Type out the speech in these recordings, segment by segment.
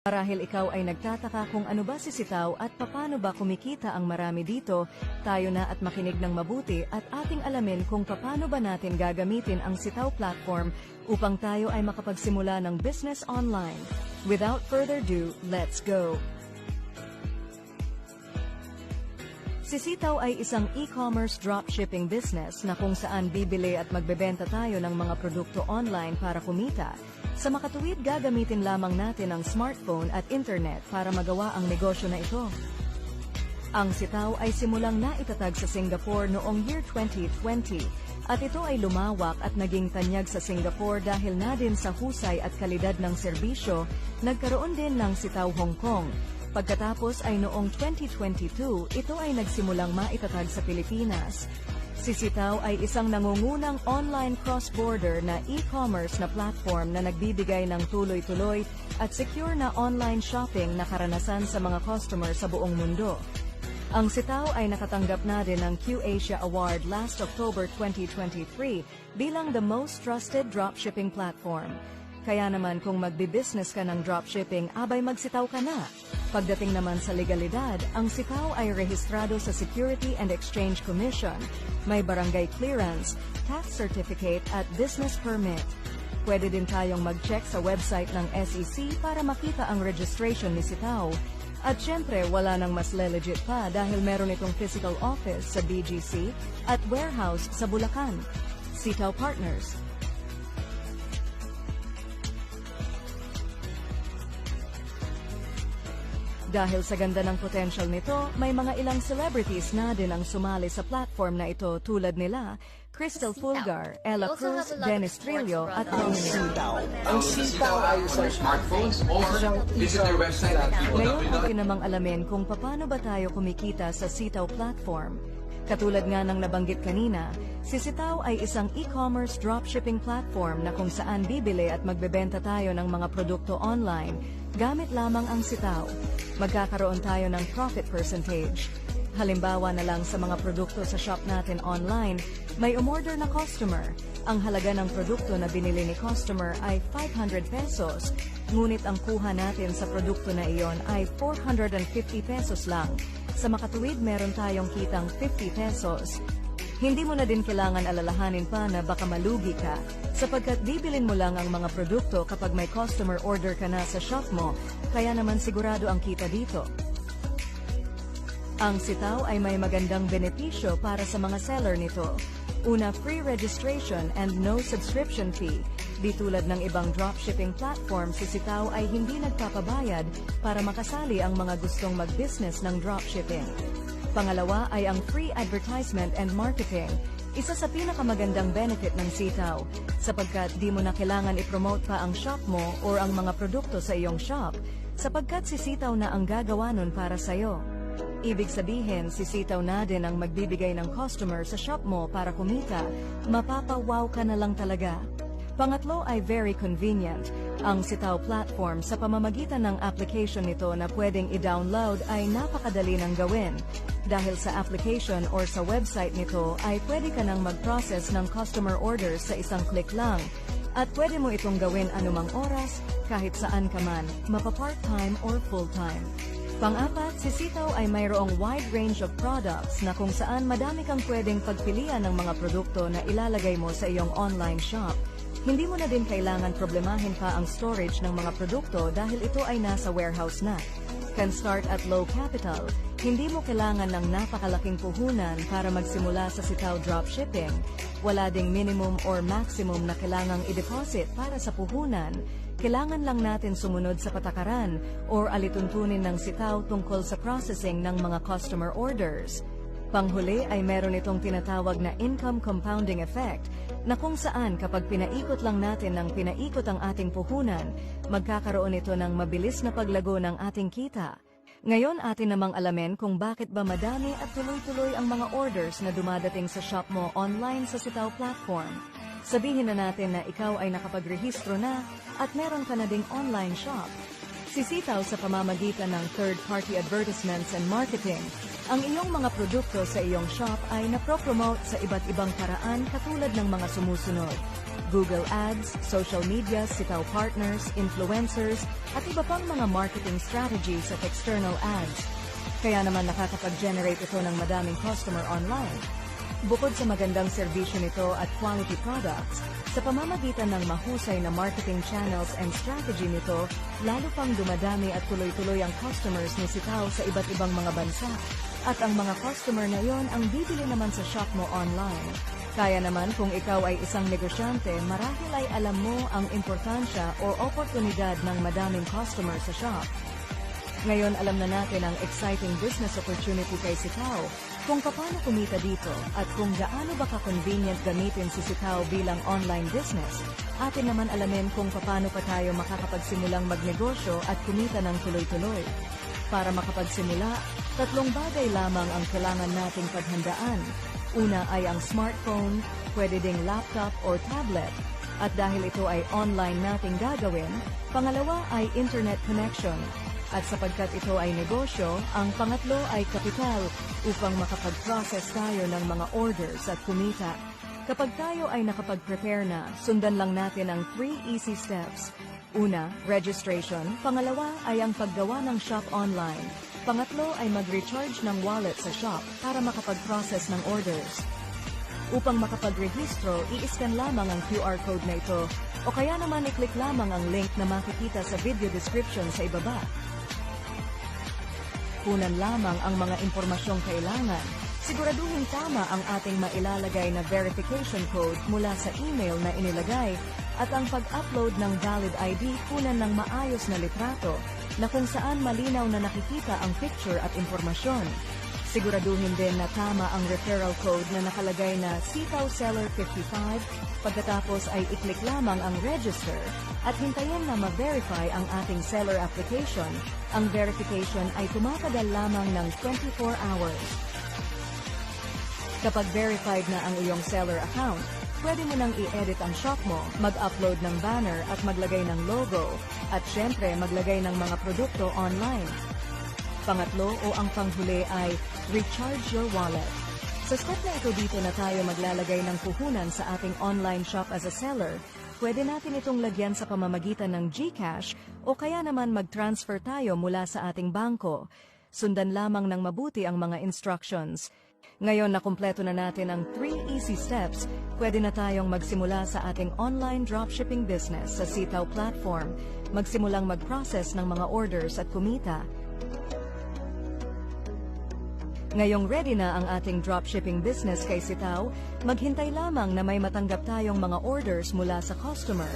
Marahil ikaw ay nagtataka kung ano ba si Sitaw at paano ba kumikita ang marami dito, tayo na at makinig ng mabuti at ating alamin kung paano ba natin gagamitin ang Sitaw platform upang tayo ay makapagsimula ng business online. Without further ado, let's go! Si Sitaw ay isang e-commerce dropshipping business na kung saan bibili at magbebenta tayo ng mga produkto online para kumita. Sa makatuwid, gagamitin lamang natin ang smartphone at internet para magawa ang negosyo na ito. Ang Sitaw ay simulang naitatag sa Singapore noong year 2020 at ito ay lumawak at naging tanyag sa Singapore dahil na din sa husay at kalidad ng serbisyo, nagkaroon din ng Sitaw Hong Kong. Pagkatapos ay noong 2022, ito ay nagsimulang maitatag sa Pilipinas. Si Sitaw ay isang nangungunang online cross-border na e-commerce na platform na nagbibigay ng tuloy-tuloy at secure na online shopping na karanasan sa mga customer sa buong mundo. Ang Sitaw ay nakatanggap na din ng Q-Asia Award last October 2023 bilang the most trusted dropshipping platform. Kaya naman kung magbi-business ka ng dropshipping, abay magsitaw ka na. Pagdating naman sa legalidad, ang Sitaw ay rehistrado sa Security and Exchange Commission, may barangay clearance, tax certificate at business permit. Pwede din tayong mag-check sa website ng SEC para makita ang registration ni Sitaw. At syempre, wala nang mas legit pa dahil meron itong physical office sa BGC at warehouse sa Bulacan. Sitaw Partners. Dahil sa ganda ng potential nito, may mga ilang celebrities na din ang sumali sa platform na ito tulad nila Crystal Fulgar, Ella Cruz, Dennis Trillo at Sitaw. Ang Sitaw ay sa smartphones or visit their website at Ngayon atin namang alamin kung paano ba tayo kumikita sa Sitaw platform. Katulad nga ng nabanggit kanina, si Sitaw ay isang e-commerce dropshipping platform na kung saan bibili at magbebenta tayo ng mga produkto online gamit lamang ang Sitaw. Magkakaroon tayo ng profit percentage. Halimbawa na lang sa mga produkto sa shop natin online, may umorder na customer. Ang halaga ng produkto na binili ni customer ay 500 pesos, ngunit ang kuha natin sa produkto na iyon ay 450 pesos lang. Sa makatuwid, meron tayong kitang 50 pesos. Hindi mo na din kailangan alalahanin pa na baka malugi ka, sapagkat bibilin mo lang ang mga produkto kapag may customer order ka na sa shop mo, kaya naman sigurado ang kita dito. Ang Sitaw ay may magandang benepisyo para sa mga seller nito. Una, free registration and no subscription fee. Di tulad ng ibang dropshipping platform, si Sitaw ay hindi nagpapabayad para makasali ang mga gustong mag-business ng dropshipping. Pangalawa ay ang free advertisement and marketing. Isa sa pinakamagandang benefit ng Sitaw, sapagkat di mo na kailangan i-promote pa ang shop mo or ang mga produkto sa iyong shop, sapagkat si Sitaw na ang gagawa nun para sa'yo. Ibig sabihin, si Sitaw na din ang magbibigay ng customer sa shop mo para kumita, mapapawaw ka na lang talaga. Pangatlo ay very convenient. Ang Sitaw platform sa pamamagitan ng application nito na pwedeng i-download ay napakadali nang gawin. Dahil sa application or sa website nito ay pwede ka nang mag-process ng customer orders sa isang click lang. At pwede mo itong gawin anumang oras, kahit saan ka man, mapa-part-time or full-time. Pang-apat, si Sitaw ay mayroong wide range of products na kung saan madami kang pwedeng pagpilian ng mga produkto na ilalagay mo sa iyong online shop. Hindi mo na din kailangan problemahin pa ang storage ng mga produkto dahil ito ay nasa warehouse na. Can start at low capital. Hindi mo kailangan ng napakalaking puhunan para magsimula sa Sitaw dropshipping. Wala ding minimum or maximum na kailangang i-deposit para sa puhunan. Kailangan lang natin sumunod sa patakaran or alituntunin ng Sitaw tungkol sa processing ng mga customer orders. Panghuli ay meron itong tinatawag na income compounding effect na kung saan kapag pinaikot lang natin ng pinaikot ang ating puhunan, magkakaroon ito ng mabilis na paglago ng ating kita. Ngayon atin namang alamin kung bakit ba madami at tuloy-tuloy ang mga orders na dumadating sa shop mo online sa Sitaw platform. Sabihin na natin na ikaw ay nakapagrehistro na at meron ka na ding online shop. Si Sitaw sa pamamagitan ng third-party advertisements and marketing, ang iyong mga produkto sa iyong shop ay napropromote sa iba't ibang paraan katulad ng mga sumusunod. Google Ads, social media, Sitaw partners, influencers, at iba pang mga marketing strategies at external ads. Kaya naman nakakapag-generate ito ng madaming customer online. Bukod sa magandang serbisyo nito at quality products, sa pamamagitan ng mahusay na marketing channels and strategy nito, lalo pang dumadami at tuloy-tuloy ang customers ni Sitaw sa iba't ibang mga bansa. At ang mga customer na yon ang bibili naman sa shop mo online. Kaya naman kung ikaw ay isang negosyante, marahil ay alam mo ang importansya o oportunidad ng madaming customer sa shop. Ngayon alam na natin ang exciting business opportunity kay Sitaw, kung paano kumita dito at kung gaano ba ka-convenient gamitin si Sitaw bilang online business. Atin naman alamin kung paano pa tayo makakapagsimulang magnegosyo at kumita ng tuloy-tuloy. Para makapagsimula, 3 bagay lamang ang kailangan nating paghandaan. Una ay ang smartphone, pwede ding laptop or tablet. At dahil ito ay online nating gagawin, pangalawa ay internet connection. At sapagkat ito ay negosyo, ang pangatlo ay kapital upang makapag-process tayo ng mga orders at kumita. Kapag tayo ay nakapag-prepare na, sundan lang natin ang 3 easy steps. Una, registration. Pangalawa ay ang paggawa ng shop online. Pangatlo ay mag-recharge ng wallet sa shop para makapag-process ng orders. Upang makapag-rehistro, i-scan lamang ang QR code na ito o kaya naman i-click lamang ang link na makikita sa video description sa ibaba. Kunan lamang ang mga impormasyong kailangan. Siguraduhin tama ang ating mailalagay na verification code mula sa email na inilagay at ang pag-upload ng valid ID kunan ng maayos na litrato na kung saan malinaw na nakikita ang picture at impormasyon. Siguraduhin din na tama ang referral code na nakalagay na Sitaw Seller 55, pagkatapos ay i-click lamang ang register at hintayin na ma-verify ang ating seller application. Ang verification ay tumatagal lamang ng 24 hours. Kapag verified na ang iyong seller account, pwede mo nang i-edit ang shop mo, mag-upload ng banner at maglagay ng logo, at syempre maglagay ng mga produkto online. Pangatlo o ang panghuli ay recharge your wallet. Sa step na ito dito na tayo maglalagay ng puhunan sa ating online shop as a seller, pwede natin itong lagyan sa pamamagitan ng GCash o kaya naman mag-transfer tayo mula sa ating bangko. Sundan lamang ng mabuti ang mga instructions. Ngayon na kumpleto na natin ang 3 easy steps, pwede na tayong magsimula sa ating online dropshipping business sa Sitaw platform, magsimulang mag-process ng mga orders at kumita. Ngayong ready na ang ating dropshipping business kay Sitaw, maghintay lamang na may matanggap tayong mga orders mula sa customer.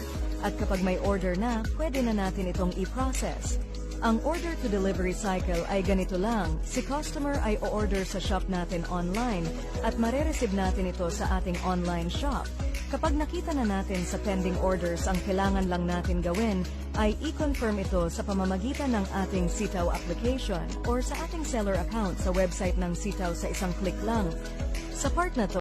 At kapag may order na, pwede na natin itong i-process. Ang order-to-delivery cycle ay ganito lang. Si customer ay o-order sa shop natin online at marereceive natin ito sa ating online shop. Kapag nakita na natin sa pending orders, ang kailangan lang natin gawin ay i-confirm ito sa pamamagitan ng ating Sitaw application or sa ating seller account sa website ng Sitaw sa isang click lang. Sa part na to,